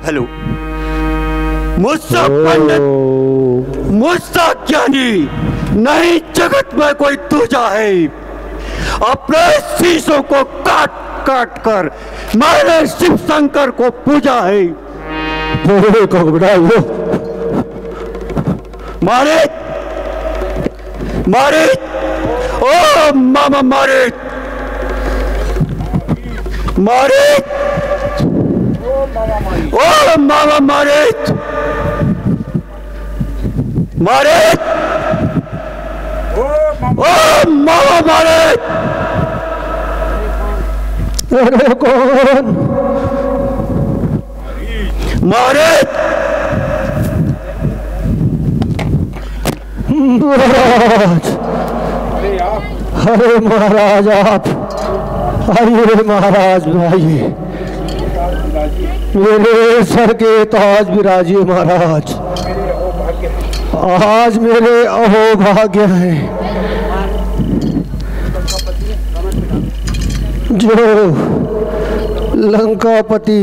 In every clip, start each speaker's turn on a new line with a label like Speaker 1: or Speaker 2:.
Speaker 1: Hello, मुझसा पंडित, मुझसा ज्ञानी नहीं जगत में कोई दूजा है। अपने शीशों को काट काट कर मैंने शिव शंकर को पूजा है। मारे मारे, ओ मामा मारे मारे, ओ मामा मारे मारे, ओ मामा मारे।
Speaker 2: अरे कौन
Speaker 1: मारे?
Speaker 2: महाराज, अरे महाराज आप आइए, महाराज आइए, मेरे सर के ताज विराजिए महाराज। आज मेरे अहोभाग्य हैं जो लंकापति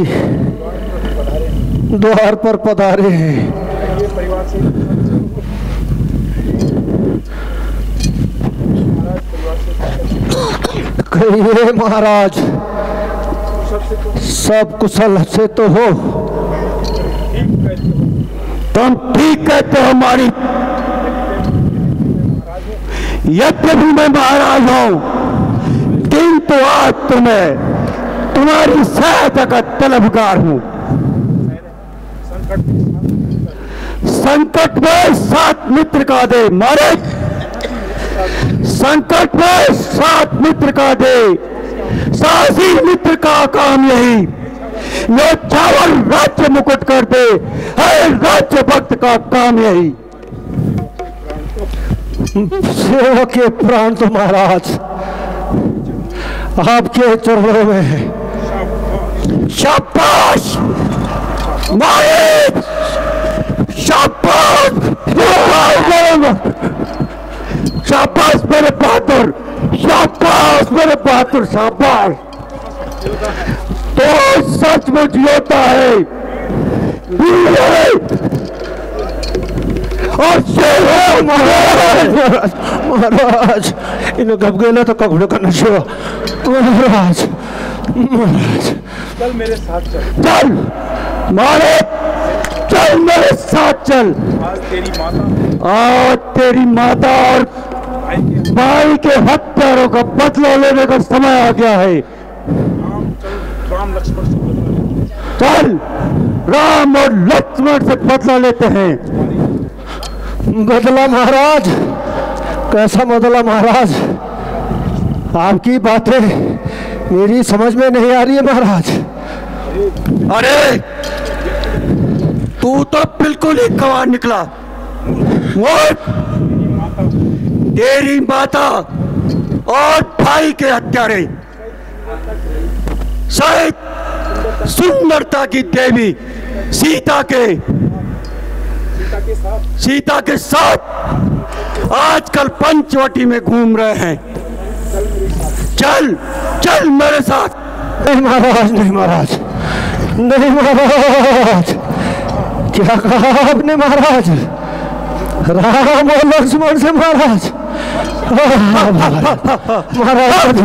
Speaker 2: द्वार पर पधारे हैं। कहिए महाराज, सब कुशल से तो हो?
Speaker 1: तुम ठीक कहते हो हमारी। यद्यपि मैं महाराज हूं, किंतु आज तुम्हें तुम्हारी सहायता का तलबगार हूं। संकट में साथ मित्र का दे मारे, संकट में साथ मित्र का दे, साहसी मित्र का काम यही। यो चावल राज्य मुकुट कर दे, है राज्य भक्त का काम यही।
Speaker 2: सेवा के प्राण तो महाराज आपके चरणों में है।
Speaker 1: शाबाश मारे, शाबाश, शाबाश मेरे बहादुर, शाबाश मेरे बहादुर, शाबाश। तो सचमुच योद्धा है, वीर है और शेर है महाराज।
Speaker 2: महाराज इन्हें घब गए तो कब करना शिवा। महाराज महाराज
Speaker 3: चल मेरे साथ चल,
Speaker 1: चल मारे, चल मेरे साथ चल। आज तेरी माता और भाई के हत्यारों का बदला लेने का समय आ गया है। चल राम और लक्ष्मण से बदला लेते हैं।
Speaker 2: बदला महाराज? कैसा बदला महाराज? आपकी बातें मेरी समझ में नहीं आ रही है महाराज।
Speaker 1: अरे तू तो बिल्कुल ही गंवार निकला। तेरी माता और भाई के हत्यारे शायद सुंदरता की देवी सीता के साथ आजकल पंचवटी में घूम रहे हैं। चल चल मेरे साथ।
Speaker 2: नहीं महाराज, नहीं महाराज, नहीं महाराज। क्या कहा आपने महाराज? राम और लक्ष्मण से महाराज? महाराज महाराज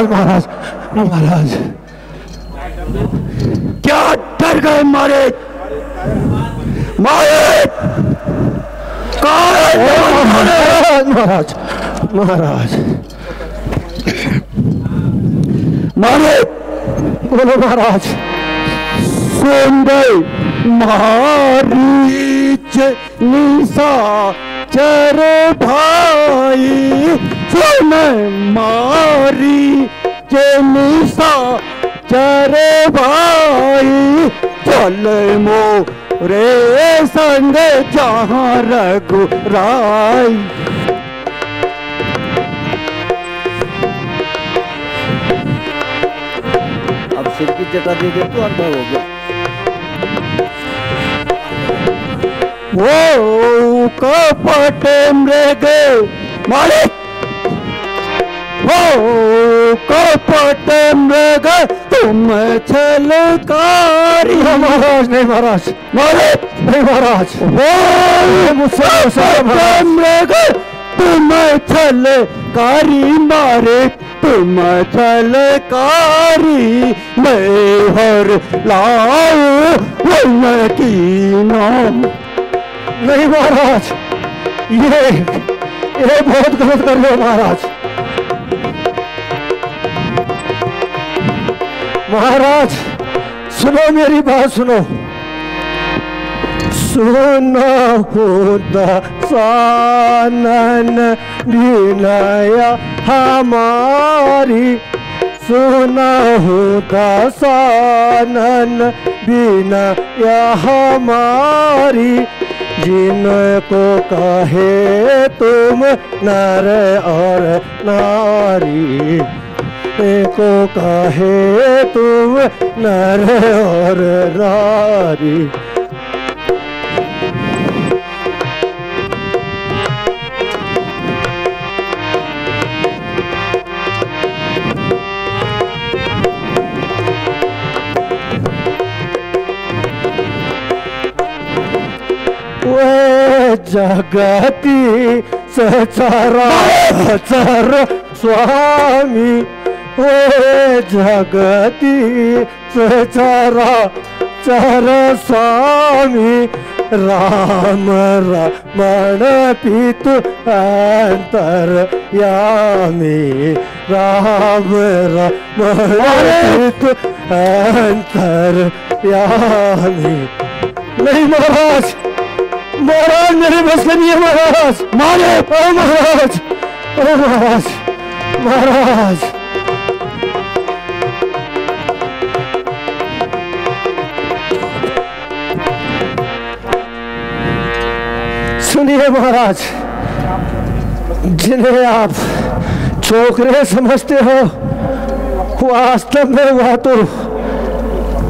Speaker 2: महाराज महाराज
Speaker 1: क्या डर गए मारे? मारे
Speaker 2: महाराज महाराज
Speaker 1: मारे,
Speaker 2: बोलो महाराज।
Speaker 1: सुंदर मारीच निशा चर भाई, सुन मारी निशा चर भाई, चल मोरे संग जहाँ रघुराई।
Speaker 4: अब सिर की जटा दे दे तो अंदर हो गया।
Speaker 1: वो कपट मृग मालिक बाटे मृग तुम छलकारी।
Speaker 2: महाराज नहीं महाराज, नहीं महाराज, मुझसे
Speaker 1: मृग तुम छलकारी मारे तुम छलकारी। मैं हर लाओ कीनो।
Speaker 2: नहीं महाराज, ये बहुत गलत कर रहे हो महाराज। महाराज सुनो, मेरी बात सुनो। सुनो होता सानन विनया हमारी, सुना होता सानन विनया हमारी। जिनको कहे तुम नर और नारी, को कहे तुम नर और नारी। वे जगती सचराचर स्वामी, वे जगती सचराचर स्वामी। राम रमण पितु अंतर्यामी, राम रमण पितु अंतर्यामी। नहीं महाराज, महाराज मेरे बस का नहीं है महाराज। मारे ओ महाराज, ओ महाराज, महाराज। सुनिए महाराज, जिन्हें आप छोकरे समझते हो वास्तव में वह तो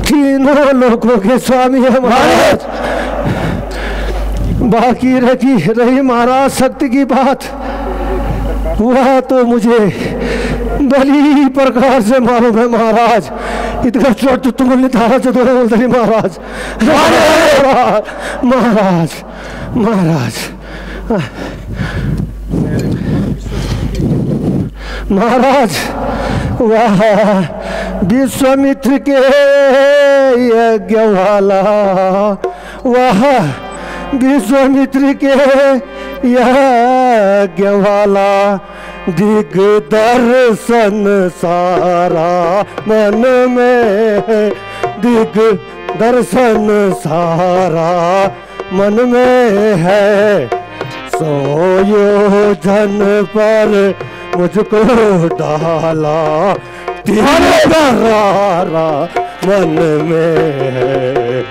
Speaker 2: तीनों लोगों के स्वामी है महाराज। बाकी रही महाराज शक्ति की बात, वह तो मुझे बड़ी प्रकार से मालूम है महाराज। इतना चोट तुम धारा से तो बोलते महाराज। महाराज महाराज महाराज, वह विश्वामित्र के यज्ञ वाला, वह विश्वामित्र के यज्ञ वाला दिग्दर्शन सारा मन में है। दिग्दर्शन सारा मन में है। सोयोजन पर मुझको डाला दरारा मन में है।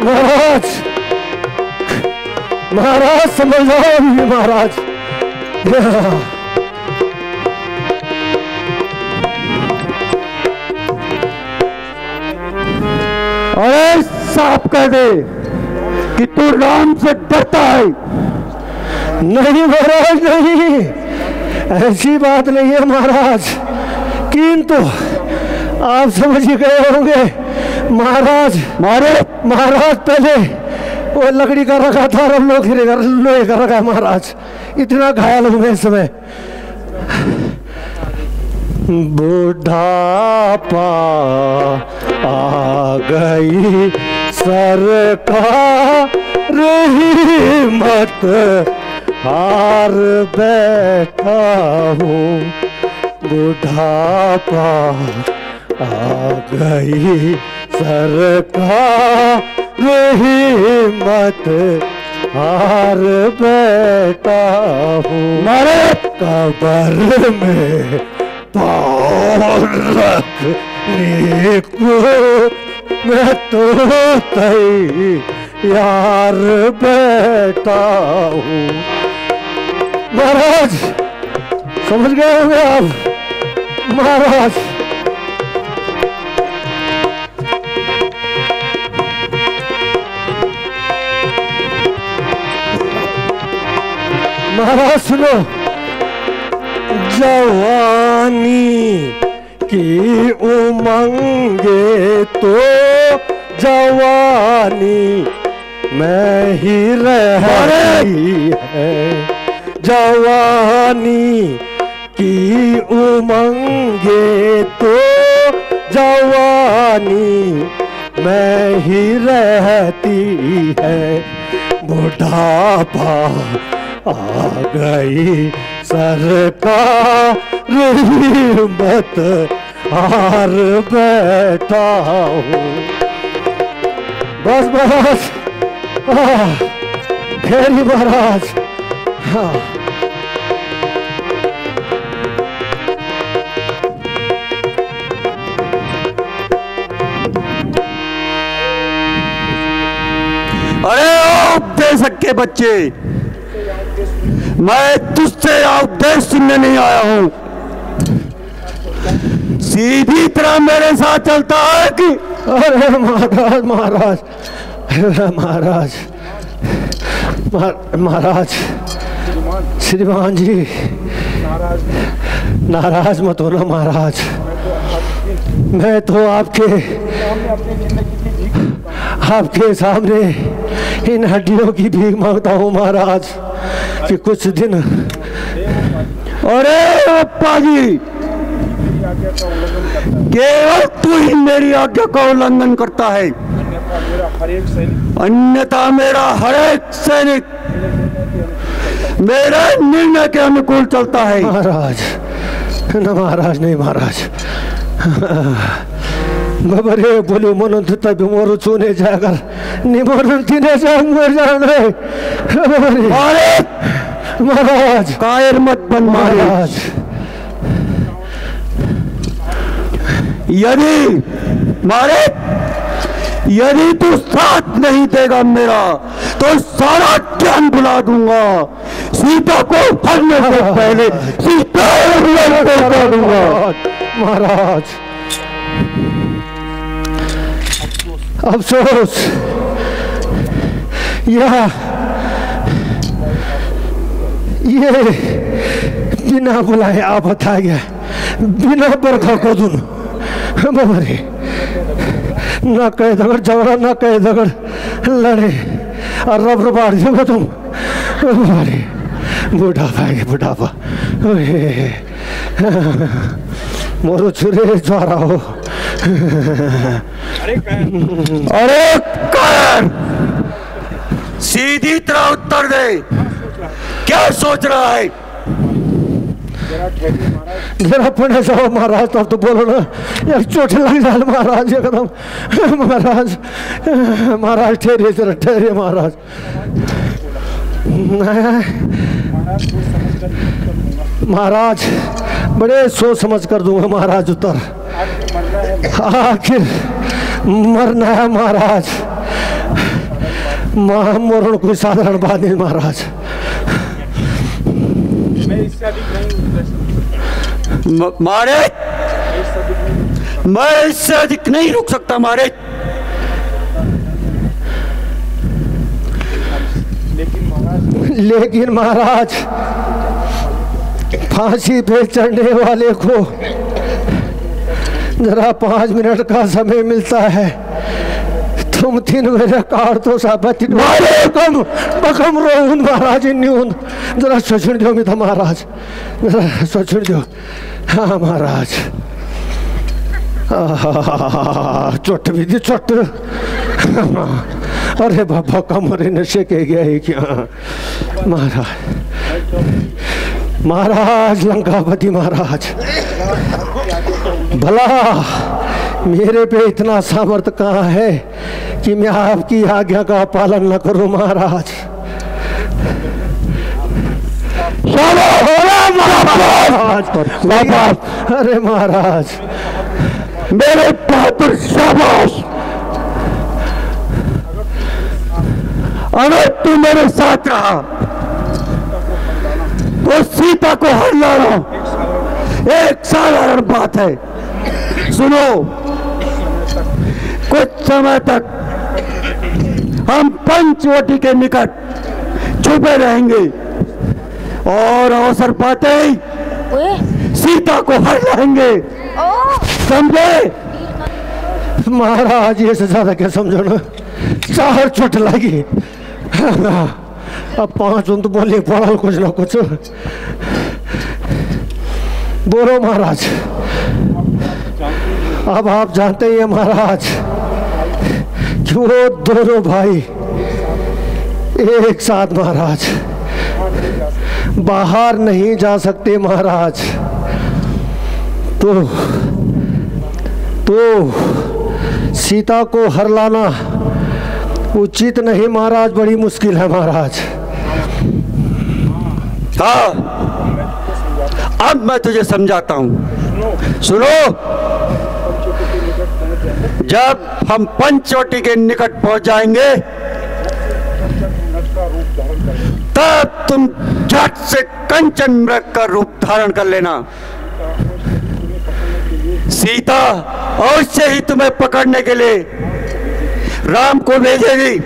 Speaker 2: महाराज महाराज समझ जाओ महाराज।
Speaker 1: अरे साफ कह दे कि तू राम से डरता है।
Speaker 2: नहीं महाराज नहीं, ऐसी बात नहीं है महाराज। किंतु आप समझ ही गए होंगे महाराज। महाराज पहले वो लकड़ी का रखा था और लोहे का रखा है महाराज। इतना घायल हूं मैं इस समय। बुढ़ापा आ गई सरकार हिम्मत हार बैठा हूँ। बुढ़ापा आ गई सरकार हिम्मत हार बैठा हूँ। मेरे कब्र में पाँव रखने को मैं तो तैयार बैठा हूँ। महाराज समझ गए होंगे आप महाराज। महाराज सुनो, जवानी की उमंगे तो जवानी में ही रहती है। जवानी की उमंगे तो जवानी में ही रहती है। बुढ़ापा आ गई सरकार हिम्मत हार बैठा हूँ। बस बस खेरी महाराज। हाँ
Speaker 1: अरे उपदेशक के बच्चे, मैं तुझसे उपदेश सुनने नहीं आया हूं। सीधी तरह मेरे साथ चलता है कि?
Speaker 2: अरे महाराज महाराज महाराज महाराज श्रीमान जी नाराज मत होना महाराज। मैं तो आपके सामने इन हड्डियों की भीख मांगता हूँ महाराज कि कुछ दिन।
Speaker 1: अरे अप्पा जी, केवल तू ही मेरी आज्ञा का उल्लंघन करता है, अन्यथा मेरा हर एक सैनिक मेरे निर्णय के अनुकूल चलता है।
Speaker 2: महाराज न महाराज नहीं महाराज। बबरे बोलू म्हणून तुझा मोरू चुने जागर निमोरून तिने जाग मर जाने।
Speaker 1: अरे
Speaker 2: महाराज
Speaker 1: कायर मत बन महाराज। यदि तू साथ नहीं देगा मेरा तो सारा ज्ञान भुला दूंगा। सीता को हरने से पहले सीता को दूंगा।
Speaker 2: महाराज अफसोस ये बिना बुलाए आप बता गया, बिना बरखा को दून बबरे न कह दगड़ झगड़ा न कह दगड़ लड़े और रब बाढ़ जब तुम बबरे बुढ़ापा है बुढ़ापा। मोरो छुरे ज्वारा हो।
Speaker 1: अरे कायर, सीधी तरह उत्तर दे, क्या सोच रहा है?
Speaker 2: जरा पढ़े जाओ महाराज, तब तो बोलो ना एक चोट लग जाए महाराज एकदम। महाराज महाराज ठहरे जरा ठहरे महाराज। महाराज बड़े सोच समझ कर दूंगा महाराज उत्तर। आखिर मरना है महाराज, मरण कोई साधारण बात नहीं महाराज।
Speaker 1: मारे मैं इससे अधिक नहीं रुक सकता मारे।
Speaker 2: लेकिन महाराज फांसी पे चढ़ने वाले को जरा 5 मिनट का समय मिलता है। तुम 3 बजे कार तो कम बकम रोहन महाराज न्यून जरा सोचने दो मी था महाराज, जरा सोचने दो। हाँ महाराज चोट भी दी चोट। अरे बाबा कमरे नशे के गया है क्या महाराज। महाराज लंकापति महाराज भला मेरे पे इतना सामर्थ्य कहाँ है कि मैं आपकी आज्ञा का पालन न करूं महाराज। अरे महाराज
Speaker 1: मेरे बहादुर शाबाश। अगर तू मेरे साथ रहा तो सीता को हर लाना एक साधारण बात है। सुनो, कुछ समय तक हम पंचवटी के निकट छुपे रहेंगे और अवसर पाते ही सीता को हर लाएंगे, समझे?
Speaker 2: महाराज ये से ज्यादा क्या समझो ना, 4 चोट लगी। अब 5 तो बोले पड़ा कुछ ना कुछ। बोलो महाराज। अब आप जानते ही हैं महाराज कि वो दोनों भाई एक साथ महाराज बाहर नहीं जा सकते महाराज। तो सीता को हर लाना उचित नहीं महाराज, बड़ी मुश्किल है महाराज।
Speaker 1: हाँ, अब मैं तुझे समझाता हूं। सुनो, जब हम पंचवटी के निकट पहुंच जाएंगे तब तुम झट से कंचन मृग का रूप धारण कर लेना। सीता अवश्य ही तुम्हें पकड़ने के लिए राम को भेजेगी।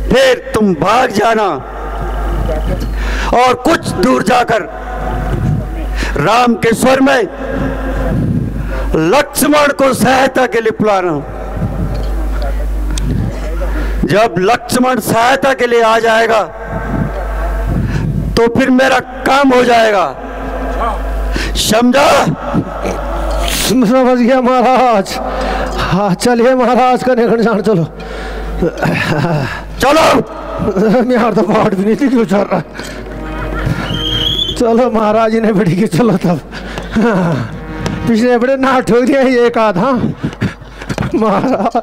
Speaker 1: फिर तुम भाग जाना और कुछ दूर जाकर राम के स्वर में लक्ष्मण को सहायता के लिए बुलाना। जब लक्ष्मण सहायता के लिए आ जाएगा तो फिर मेरा काम हो जाएगा, समझा?
Speaker 2: समझ गया महाराज। हाँ चलिए महाराज का निकल जान। चलो
Speaker 1: चलो।
Speaker 2: मैं तो बाढ़ भी नहीं थी क्यों चल रहा। चलो महाराज जी ने बड़ी की। चलो तब पिछले बड़े ना ठोक दिया एक आधा महाराज।